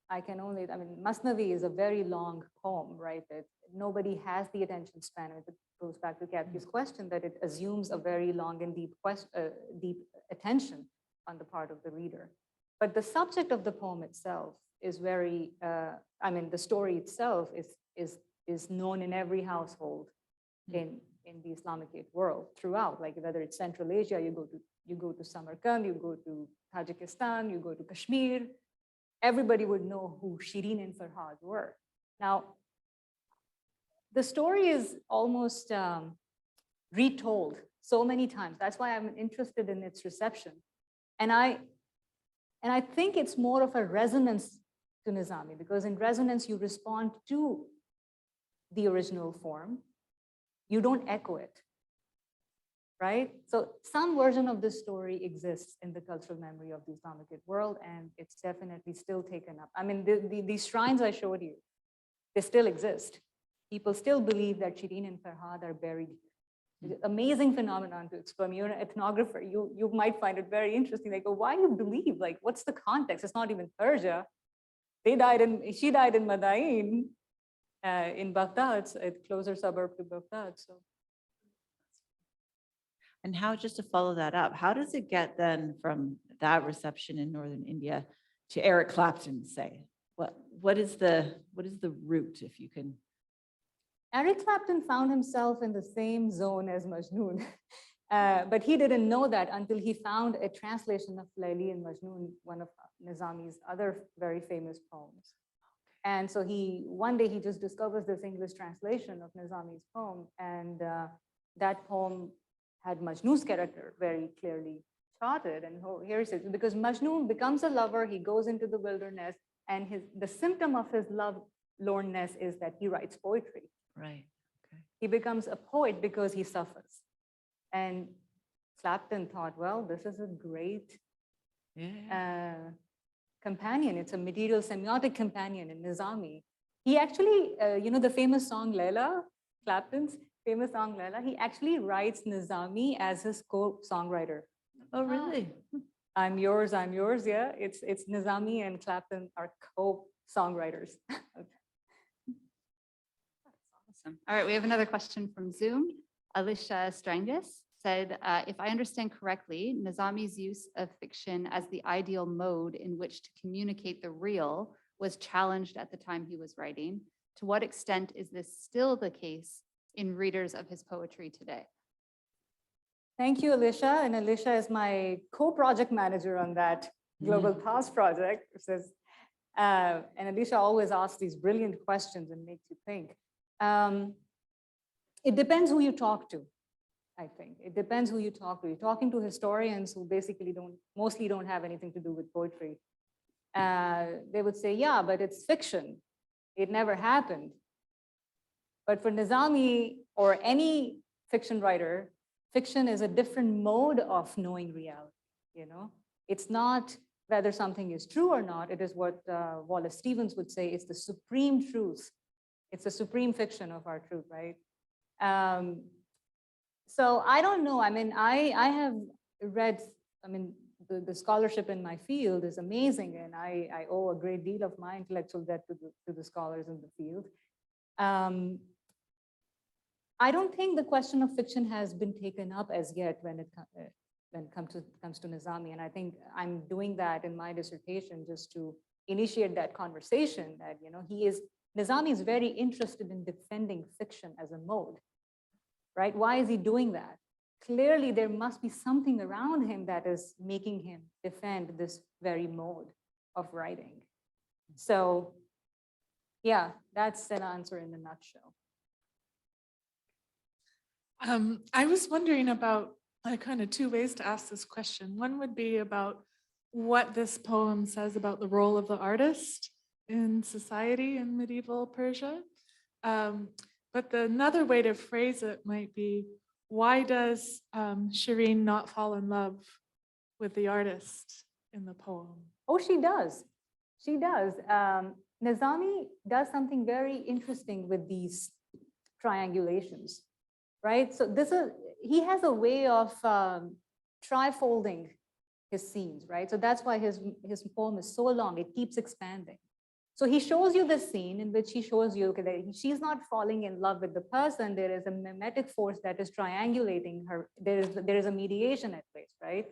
Masnavi is a very long poem, right? That nobody has the attention span. It goes back to Kathy's question that it assumes a very long and deep attention on the part of the reader. But the subject of the poem itself is very, the story itself is known in every household in the Islamic world throughout, like whether it's Central Asia, you go to Samarkand, you go to Tajikistan, you go to Kashmir, everybody would know who Shirin and Farhad were. Now, the story is almost retold so many times. That's why I'm interested in its reception. And I think it's more of a resonance to Nizami, because in resonance, you respond to the original form. You don't echo it, right? So some version of this story exists in the cultural memory of the Islamic world, and it's definitely still taken up. I mean, these shrines I showed you, they still exist. people still believe that Shireen and Farhad are buried here. It's an amazing phenomenon to explore. You're an ethnographer, you might find it very interesting. Like, oh, why do you believe? Like, what's the context? It's not even Persia. She died in Madain, in Baghdad, a closer suburb to Baghdad. So.
And how, just to follow that up, how does it get then from that reception in Northern India to Eric Clapton, say? What is the route, if you can?
Eric Clapton found himself in the same zone as Majnun, but he didn't know that until he found a translation of Layli and Majnun, one of Nizami's other very famous poems. And so one day he just discovers this English translation of Nizami's poem, and that poem had Majnun's character very clearly charted. And here it is, because Majnun becomes a lover, he goes into the wilderness, and the symptom of his lovelornness is that he writes poetry.
Right. Okay.
He becomes a poet because he suffers. And Clapton thought, well, this is a great companion. It's a material semiotic companion in Nizami. He actually, the famous song Laila, Clapton's famous song Laila, he actually writes Nizami as his co-songwriter.
Oh, really?
I'm yours, yeah. It's Nizami and Clapton are co-songwriters.
Awesome. All right, we have another question from Zoom. Alicia Strangus said, if I understand correctly, Nizami's use of fiction as the ideal mode in which to communicate the real was challenged at the time he was writing. To what extent is this still the case in readers of his poetry today?
Thank you, Alicia. And Alicia is my co-project manager on that Global Past project. And Alicia always asks these brilliant questions and makes you think. It depends who you talk to, I think. It depends who you talk to. You're talking to historians who basically mostly don't have anything to do with poetry. They would say, yeah, but it's fiction. It never happened. But for Nizami or any fiction writer, fiction is a different mode of knowing reality, It's not whether something is true or not. It is what Wallace Stevens would say, it's the supreme truth. It's the supreme fiction of our truth, right? So I don't know. I mean, I have read, the scholarship in my field is amazing, and I owe a great deal of my intellectual debt to the scholars in the field. I don't think the question of fiction has been taken up as yet when it comes to Nizami, and I think I'm doing that in my dissertation just to initiate that conversation that Nizami is very interested in defending fiction as a mode, right? Why is he doing that? Clearly, there must be something around him that is making him defend this very mode of writing. So, yeah, that's an answer in a nutshell.
I was wondering about kind of two ways to ask this question. One would be about what this poem says about the role of the artist in society in medieval Persia. But another way to phrase it might be, why does Shireen not fall in love with the artist in the poem?
Oh, she does. She does. Nizami does something very interesting with these triangulations, right? So he has a way of trifolding his scenes, right? So that's why his poem is so long. It keeps expanding. So he shows you the scene in which he shows you, okay, that she's not falling in love with the person. There is a mimetic force that is triangulating her. There is a mediation at place, right?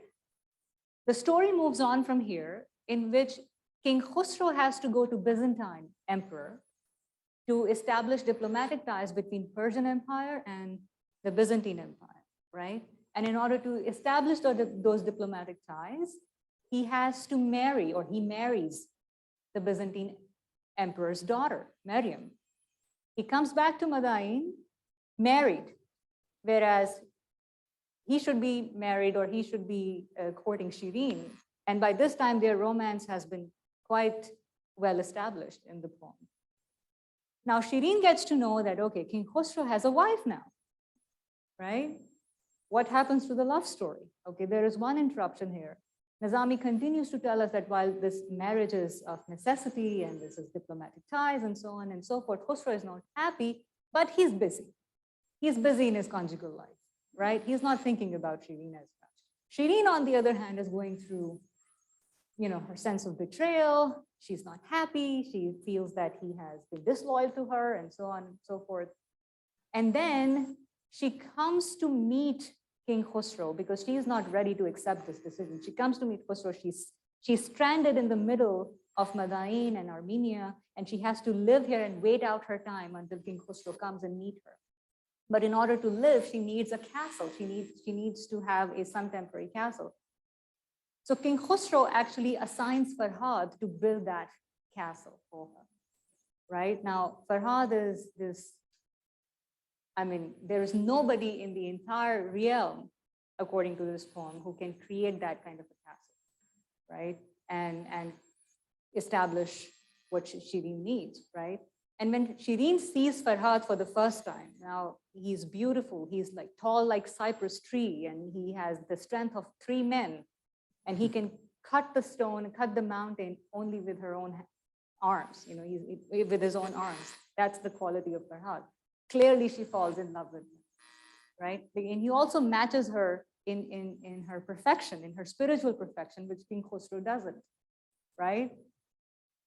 The story moves on from here, in which King Khusro has to go to Byzantine emperor to establish diplomatic ties between Persian Empire and the Byzantine Empire, right? And in order to establish those diplomatic ties, he has to marry, or he marries the Byzantine emperor's daughter, Maryam. He comes back to Madain married, whereas he should be married, or he should be courting Shireen. And by this time, their romance has been quite well established in the poem. Now, Shireen gets to know that, okay, King Khosrow has a wife now, right? What happens to the love story? Okay, there is one interruption here. Nizami continues to tell us that while this marriage is of necessity and this is diplomatic ties and so on and so forth, Khosrow is not happy, but he's busy. He's busy in his conjugal life, right? He's not thinking about Shireen as much. Shireen, on the other hand, is going through, her sense of betrayal. She's not happy. She feels that he has been disloyal to her and so on and so forth. And then she comes to meet King Khosrow because she is not ready to accept this decision. She comes to meet Khosrow. She's stranded in the middle of Madain and Armenia, and she has to live here and wait out her time until King Khosrow comes and meet her. But in order to live, she needs a castle. She needs to have some temporary castle. So King Khosrow actually assigns Farhad to build that castle for her, right? Now, Farhad is this, there is nobody in the entire realm, according to this poem, who can create that kind of a castle, right? And establish what Shireen needs, right? And when Shireen sees Farhad for the first time, now he's beautiful, he's like tall like cypress tree, and he has the strength of 3 men, and he can cut the stone, cut the mountain only with her own arms, with his own arms. That's the quality of Farhad. Clearly she falls in love with him, right? And he also matches her in her perfection, in her spiritual perfection, which King Khosrow doesn't, right?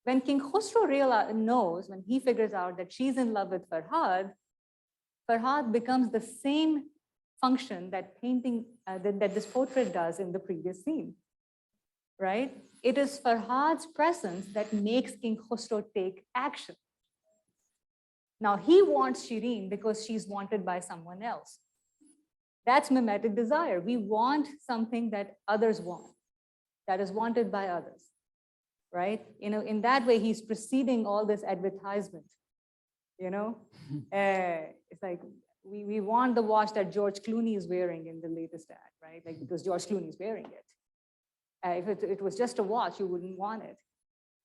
When King Khosrow knows, when he figures out that she's in love with Farhad, Farhad becomes the same function that painting, that this portrait does in the previous scene, right? It is Farhad's presence that makes King Khosrow take action. Now he wants Shireen because she's wanted by someone else. That's mimetic desire. We want something that others want, that is wanted by others. Right? In that way, he's preceding all this advertisement. It's like we want the watch that George Clooney is wearing in the latest ad, right? Like because George Clooney is wearing it. If it was just a watch, you wouldn't want it.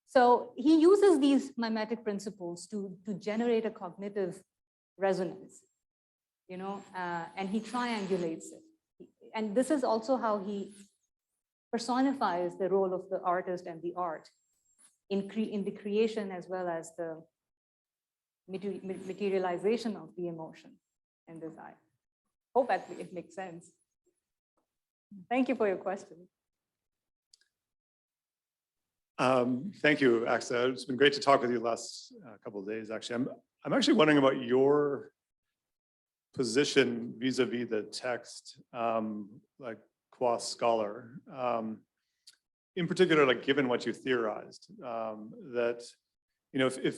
So he uses these mimetic principles to generate a cognitive resonance, and he triangulates it. And this is also how he personifies the role of the artist and the art in the creation as well as the materialization of the emotion and desire. Hope that it makes sense. Thank you for your question.
Thank you, Aqsa. It's been great to talk with you the last couple of days, actually. I'm actually wondering about your position vis-a-vis the text, like qua scholar. In particular, like given what you theorized, that, if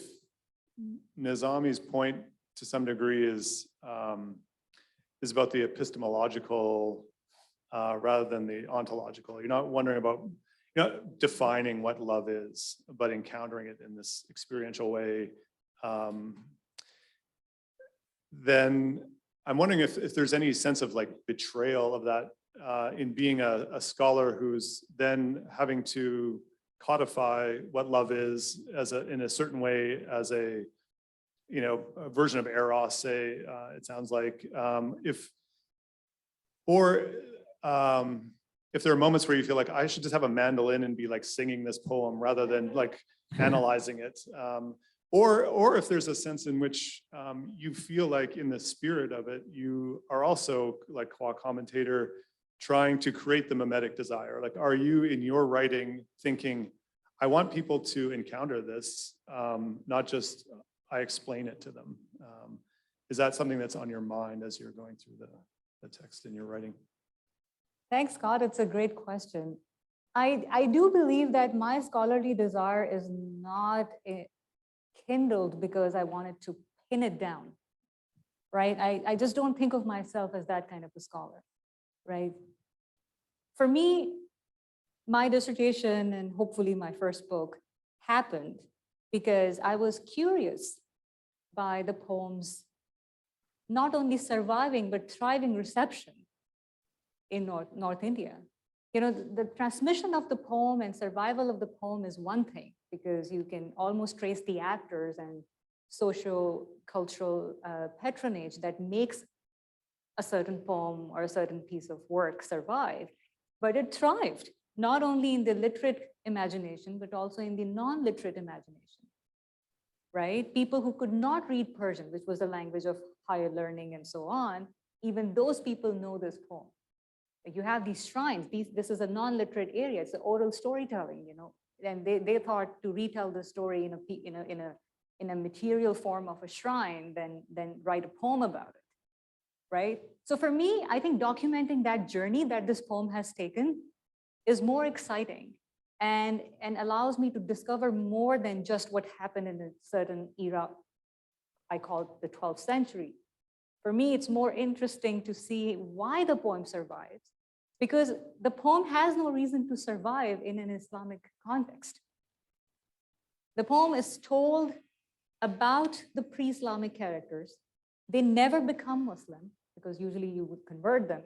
Nizami's point to some degree is about the epistemological rather than the ontological. You're not wondering about, you're not defining what love is, but encountering it in this experiential way. Then I'm wondering if there's any sense of like betrayal of that in being a scholar who's then having to codify what love is in a certain way as a version of eros, say, it sounds like, if there are moments where you feel like I should just have a mandolin and be like singing this poem rather than like analyzing it, or if there's a sense in which you feel like in the spirit of it, you are also like qua commentator trying to create the mimetic desire. Like, are you in your writing thinking, I want people to encounter this, not just I explain it to them? Is that something that's on your mind as you're going through the text in your writing?
Thanks, Scott. It's a great question. I do believe that my scholarly desire is not kindled because I wanted to pin it down, right? I just don't think of myself as that kind of a scholar, right? For me, my dissertation and hopefully my first book happened because I was curious by the poem's not only surviving but thriving reception in North India. The transmission of the poem and survival of the poem is one thing because you can almost trace the actors and socio-cultural patronage that makes a certain poem or a certain piece of work survive. But it thrived, not only in the literate imagination, but also in the non-literate imagination, right? People who could not read Persian, which was the language of higher learning and so on, even those people know this poem. You have these shrines. This is a non-literate area. It's oral storytelling, and they thought to retell the story in a material form of a shrine, then write a poem about it, right? So for me, I think documenting that journey that this poem has taken is more exciting and allows me to discover more than just what happened in a certain era. I call it the 12th century. For me, it's more interesting to see why the poem survives, because the poem has no reason to survive in an Islamic context. The poem is told about the pre-Islamic characters. They never become Muslim, because usually you would convert them.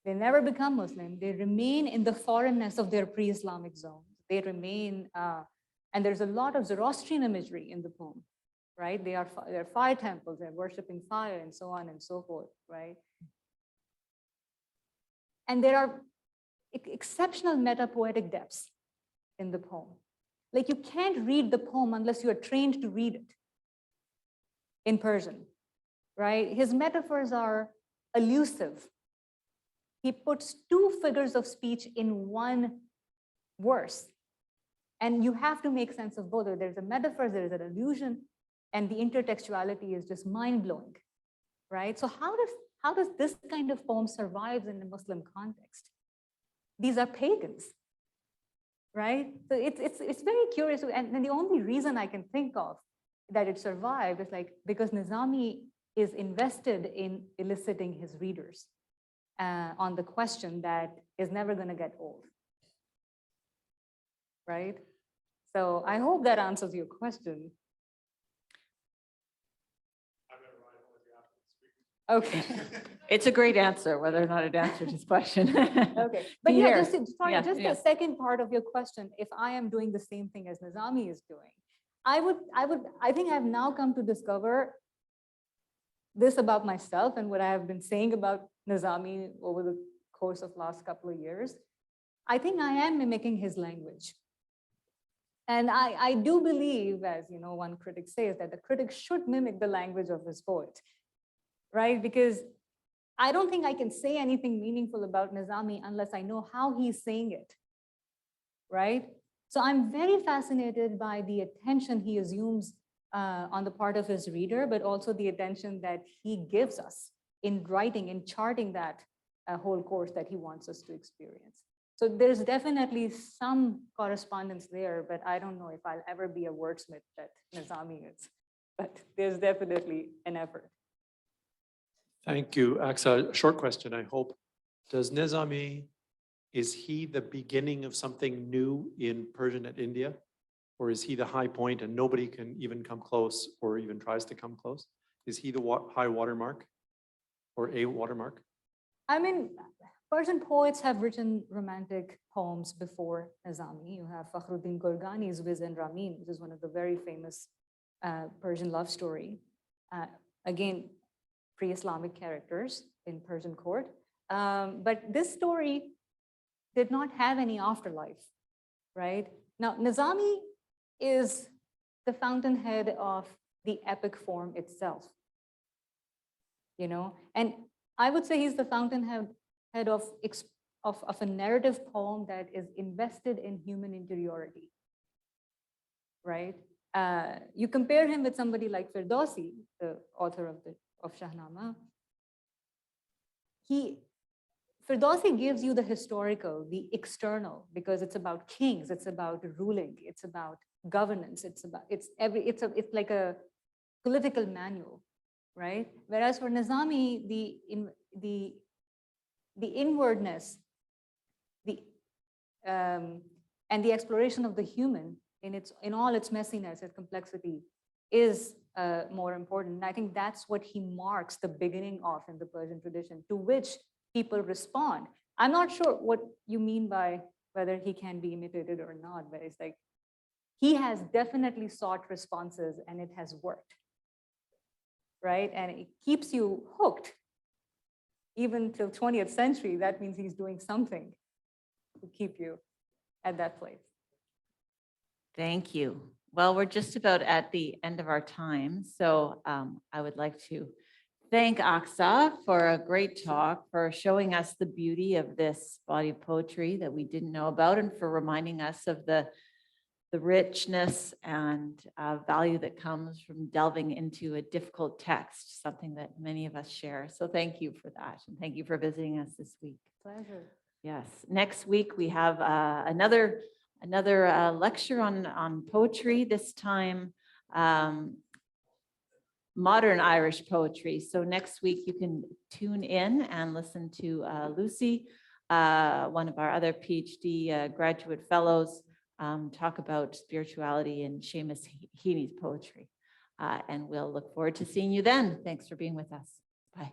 They never become Muslim. They remain in the foreignness of their pre-Islamic zones. They remain, and there's a lot of Zoroastrian imagery in the poem, right? They're fire temples, they're worshiping fire and so on and so forth, right? And there are exceptional meta-poetic depths in the poem. Like, you can't read the poem unless you are trained to read it in Persian, right? His metaphors are elusive. He puts two figures of speech in one verse, and you have to make sense of both. There's a metaphor, there's an allusion, and the intertextuality is just mind-blowing, right? So how does this kind of poem survive in a Muslim context? These are pagans, right? So it's very curious, and the only reason I can think of that it survived is because Nizami is invested in eliciting his readers on the question that is never going to get old, right? So I hope that answers your question. Okay.
It's a great answer, whether or not it answered his question.
Okay, but yeah,
Pierre.
sorry,
Yeah,
just
yeah.
the second part of your question, if I am doing the same thing as Nizami is doing, I think I've now come to discover this about myself and what I have been saying about Nizami over the course of last couple of years. I think I am mimicking his language. And I do believe, as one critic says, that the critic should mimic the language of his poet, right? Because I don't think I can say anything meaningful about Nizami unless I know how he's saying it, right? So I'm very fascinated by the attention he assumes on the part of his reader, but also the attention that he gives us in writing, in charting that whole course that he wants us to experience. So there's definitely some correspondence there, but I don't know if I'll ever be a wordsmith that Nizami is, but there's definitely an effort.
Thank you, Aqsa. A short question, I hope. Does Nizami, is he the beginning of something new in Persian at India? Or is he the high point and nobody can even come close or even tries to come close? Is he the high watermark or a watermark?
I mean, Persian poets have written romantic poems before Nizami. You have Fakhruddin Gorgani's Viz and Ramin, which is one of the very famous Persian love story. Again, pre-Islamic characters in Persian court. But this story did not have any afterlife, right? Now, Nizami is the fountainhead of the epic form itself, and I would say he's the fountainhead of a narrative poem that is invested in human interiority, right? You compare him with somebody like Ferdowsi, the author of Shahnama. Ferdowsi gives you the historical, the external, because it's about kings, it's about ruling, it's about governance, it's like a political manual, right? Whereas for Nizami, the inwardness, and the exploration of the human in all its messiness, its complexity, is more important. And I think that's what he marks the beginning of in the Persian tradition, to which people respond. I'm not sure what you mean by whether he can be imitated or not, but it's like he has definitely sought responses and it has worked, right? And it keeps you hooked. Even till 20th century, that means he's doing something to keep you at that place.
Thank you. Well, we're just about at the end of our time, so I would like to thank Aqsa for a great talk, for showing us the beauty of this body of poetry that we didn't know about, and for reminding us of the richness and value that comes from delving into a difficult text, something that many of us share. So thank you for that, and thank you for visiting us this week.
Pleasure.
Yes, next week we have another lecture on poetry, this time modern Irish poetry. So next week you can tune in and listen to Lucy, one of our other PhD graduate fellows, talk about spirituality and Seamus Heaney's poetry. And we'll look forward to seeing you then. Thanks for being with us. Bye.